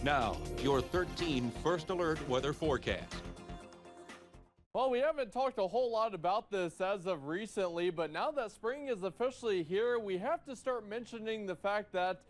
Now, your 13 First Alert weather forecast. Well, we haven't talked a whole lot about this as of recently, but now that spring is officially here, we have to start mentioning the fact that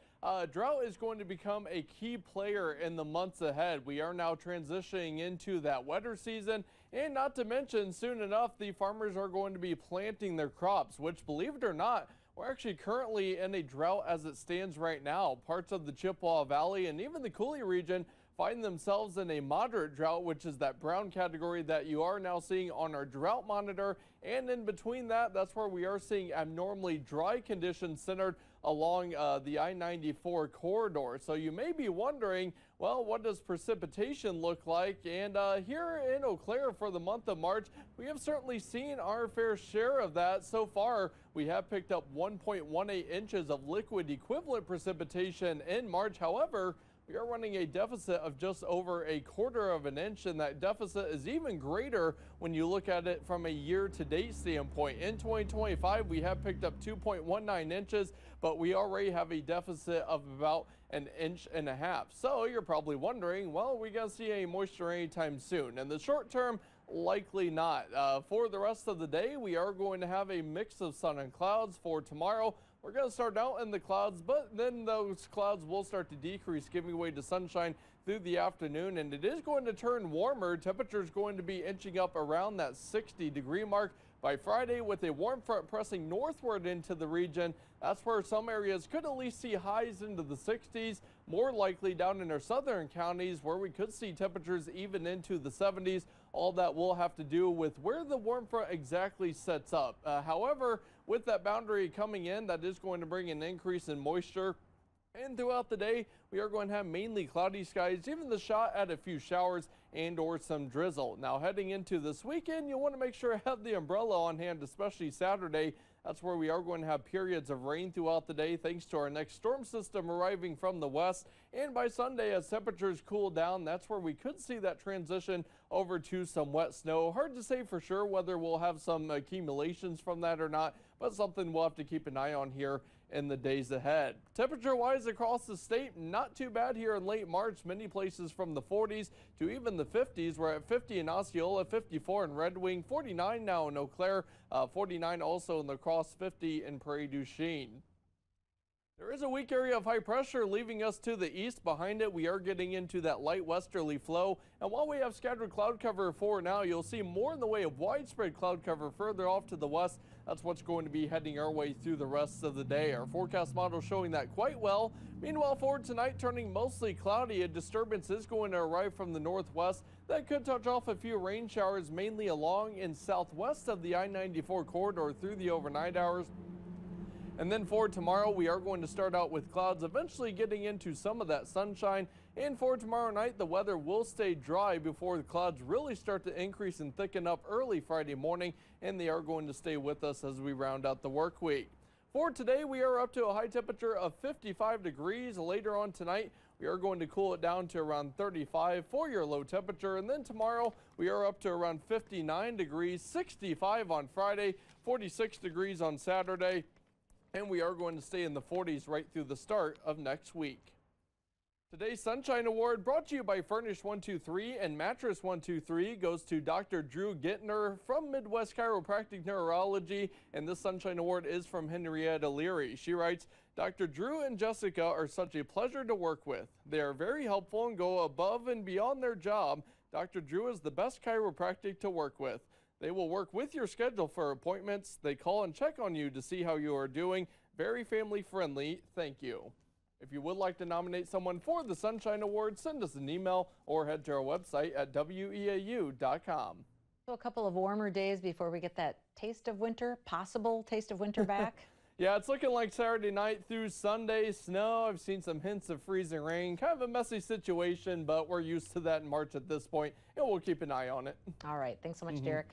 drought is going to become a key player in the months ahead. We are now transitioning into that wetter season, and not to mention, soon enough, the farmers are going to be planting their crops, which, believe it or not, we're actually currently in a drought as it stands right now. Parts of the Chippewa Valley and even the Coulee region find themselves in a moderate drought, which is that brown category that you are now seeing on our drought monitor. And in between that, that's where we are seeing abnormally dry conditions centered along the I-94 corridor. So you may be wondering, well, what does precipitation look like? And here in Eau Claire for the month of March, we have certainly seen our fair share of that. So far, we have picked up 1.18 inches of liquid equivalent precipitation in March. However, we are running a deficit of just over a quarter of an inch, and that deficit is even greater when you look at it from a year-to-date standpoint. In 2025, we have picked up 2.19 inches, but we already have a deficit of about an inch and a half. So you're probably wondering, well, are we going to see any moisture anytime soon? In the short term, likely not. For the rest of the day, we are going to have a mix of sun and clouds. For tomorrow, we're going to start out in the clouds, but then those clouds will start to decrease, giving way to sunshine through the afternoon, and it is going to turn warmer. Temperatures going to be inching up around that 60-degree mark by Friday, with a warm front pressing northward into the region. That's where some areas could at least see highs into the 60s, more likely down in our southern counties where we could see temperatures even into the 70s. All that will have to do with where the warm front exactly sets up. However, with that boundary coming in, that is going to bring an increase in moisture. And throughout the day, we are going to have mainly cloudy skies, even the shot at a few showers and or some drizzle. Now, heading into this weekend, you'll want to make sure you have the umbrella on hand, especially Saturday. That's where we are going to have periods of rain throughout the day, thanks to our next storm system arriving from the west. And by Sunday, as temperatures cool down, that's where we could see that transition over to some wet snow. Hard to say for sure whether we'll have some accumulations from that or not, but something we'll have to keep an eye on here in the days ahead. Temperature-wise across the state, not too bad here in late March. Many places from the 40s to even the 50s. We're at 50 in Osceola, 54 in Red Wing, 49 now in Eau Claire, 49 also in LaCrosse, 50 in Prairie du Chien. There is a weak area of high pressure leaving us to the east. Behind it, we are getting into that light westerly flow. And while we have scattered cloud cover for now, you'll see more in the way of widespread cloud cover further off to the west. That's what's going to be heading our way through the rest of the day. Our forecast model showing that quite well. Meanwhile, for tonight, turning mostly cloudy. A disturbance is going to arrive from the northwest that could touch off a few rain showers, mainly along and southwest of the I-94 corridor through the overnight hours. And then for tomorrow, we are going to start out with clouds, eventually getting into some of that sunshine. And for tomorrow night, the weather will stay dry before the clouds really start to increase and thicken up early Friday morning, and they are going to stay with us as we round out the work week. For today, we are up to a high temperature of 55 degrees. Later on tonight, we are going to cool it down to around 35 for your low temperature. And then tomorrow, we are up to around 59 degrees, 65 on Friday, 46 degrees on Saturday. And we are going to stay in the 40s right through the start of next week. Today's Sunshine Award, brought to you by Furnish 123 and Mattress 123, goes to Dr. Drew Gittner from Midwest Chiropractic Neurology, and this Sunshine Award is from Henrietta Leary. She writes, Dr. Drew and Jessica are such a pleasure to work with. They are very helpful and go above and beyond their job. Dr. Drew is the best chiropractic to work with. They will work with your schedule for appointments. They call and check on you to see how you are doing. Very family friendly. Thank you. If you would like to nominate someone for the Sunshine Award, send us an email or head to our website at weau.com. So a couple of warmer days before we get that taste of winter, possible taste of winter back. Yeah, it's looking like Saturday night through Sunday, snow. I've seen some hints of freezing rain. Kind of a messy situation, but we're used to that in March at this point, and we'll keep an eye on it. All right. Thanks so much, Derek.